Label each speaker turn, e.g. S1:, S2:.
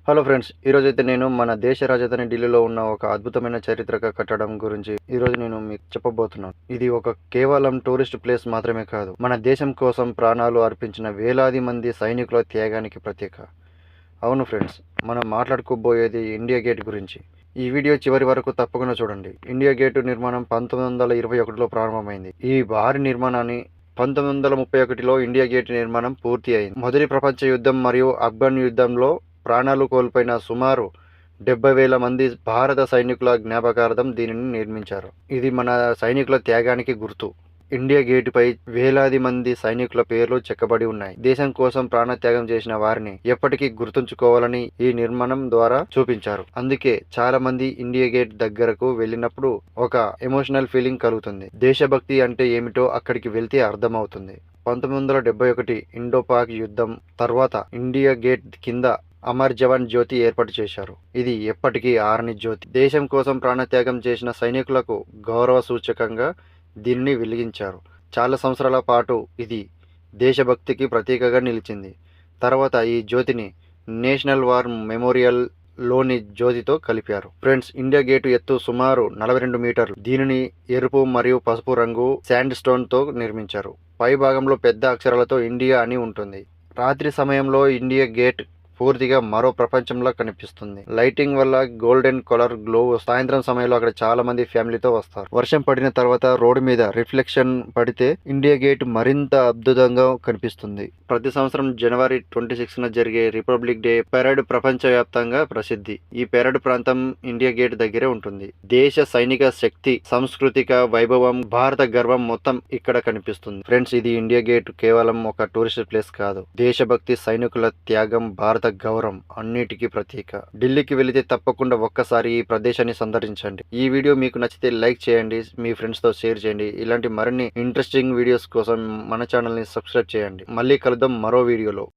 S1: Hello friends, ఈరోజైతే నేను మన దేశ రాజధాని ఢిల్లీలో ఉన్న ఒక అద్భుతమైన చారిత్రక కట్టడం గురించి ఈరోజు నేను మీకు చెప్పబోతున్నాను. ఇది ఒక కేవలం టూరిస్ట్ ప్లేస్ మాత్రమే కాదు, మన దేశం కోసం ప్రాణాలు అర్పించిన వేలాది మంది సైనికుల త్యాగానికి ప్రత్యేక. అవును ఫ్రెండ్స్, మనం మాట్లాడుకోబోయేది ఇండియా గేట్ గురించి. ఈ వీడియో చివరి వరకు తప్పకుండా చూడండి. ఇండియా గేటు నిర్మాణం 1921లో ప్రారంభమైంది. ఈ భారీ నిర్మాణాన్ని 1931లో ఇండియా గేట్ నిర్మాణం పూర్తి అయింది. మొదటి ప్రపంచ యుద్ధం మరియు ఆఫ్ఘన్ యుద్ధంలో ప్రాణాలు కోల్పోయిన సుమారు 70,000 మంది భారత సైనికుల జ్ఞాపకార్థం దీనిని నిర్మించారు. ఇది మన సైనికుల త్యాగానికి గుర్తు. ఇండియా గేటుపై వేలాది మంది సైనికుల పేర్లు చెక్కబడి ఉన్నాయి. దేశం కోసం ప్రాణత్యాగం చేసిన వారిని ఎప్పటికీ గుర్తుంచుకోవాలని ఈ నిర్మాణం ద్వారా చూపించారు. అందుకే చాలా మంది ఇండియా గేట్ దగ్గరకు వెళ్ళినప్పుడు ఒక ఎమోషనల్ ఫీలింగ్ కలుగుతుంది. దేశభక్తి అంటే ఏమిటో అక్కడికి వెళ్తే అర్థమవుతుంది. 1971 ఇండో పాక్ యుద్ధం తర్వాత ఇండియా గేట్ కింద అమర్ జవాన్ జ్యోతి ఏర్పాటు చేశారు. ఇది ఎప్పటికీ ఆరని జ్యోతి. దేశం కోసం ప్రాణత్యాగం చేసిన సైనికులకు గౌరవ సూచకంగా దీనిని వెలిగించారు. చాలా సంవత్సరాల పాటు ఇది దేశభక్తికి ప్రతీకగా నిలిచింది. తర్వాత ఈ జ్యోతిని నేషనల్ వార్ మెమోరియల్ లోని జ్యోతితో కలిపారు. ఫ్రెండ్స్, ఇండియా గేటు ఎత్తు సుమారు 42 మీటర్లు. దీనిని ఎరుపు మరియు పసుపు రంగు శాండ్ స్టోన్ తో నిర్మించారు. పై భాగంలో పెద్ద అక్షరాలతో ఇండియా అని ఉంటుంది. రాత్రి సమయంలో ఇండియా గేట్ పూర్తిగా మరో ప్రపంచంలో కనిపిస్తుంది. లైటింగ్ వల్ల గోల్డెన్ కలర్ గ్లో. సాయంత్రం సమయంలో అక్కడ చాలా మంది ఫ్యామిలీతో వస్తారు. వర్షం పడిన తర్వాత రోడ్డు మీద రిఫ్లెక్షన్ పడితే ఇండియా గేట్ మరింత అద్భుతంగా కనిపిస్తుంది. ప్రతి సంవత్సరం జనవరి 26న జరిగే రిపబ్లిక్ డే పెరేడ్ ప్రపంచ వ్యాప్తంగా ప్రసిద్ధి. ఈ పెరేడ్ ప్రాంతం ఇండియా గేట్ దగ్గరే ఉంటుంది. దేశ సైనిక శక్తి, సాంస్కృతిక వైభవం, భారత గర్వం మొత్తం ఇక్కడ కనిపిస్తుంది. ఫ్రెండ్స్, ఇది ఇండియా గేట్ కేవలం ఒక టూరిస్ట్ ప్లేస్ కాదు. దేశభక్తి, సైనికుల త్యాగం, భారత గౌరవం అన్నిటికీ ప్రతీక. ఢిల్లీకి వెళితే తప్పకుండా ఒక్కసారి ఈ ప్రదేశాన్ని సందర్శించండి. ఈ వీడియో మీకు నచ్చితే లైక్ చేయండి, మీ ఫ్రెండ్స్ తో షేర్ చేయండి. ఇలాంటి మరిన్ని ఇంట్రెస్టింగ్ వీడియోస్ కోసం మన ఛానల్ ని సబ్స్క్రైబ్ చేయండి. మళ్ళీ కలుద్దాం మరో వీడియోలో.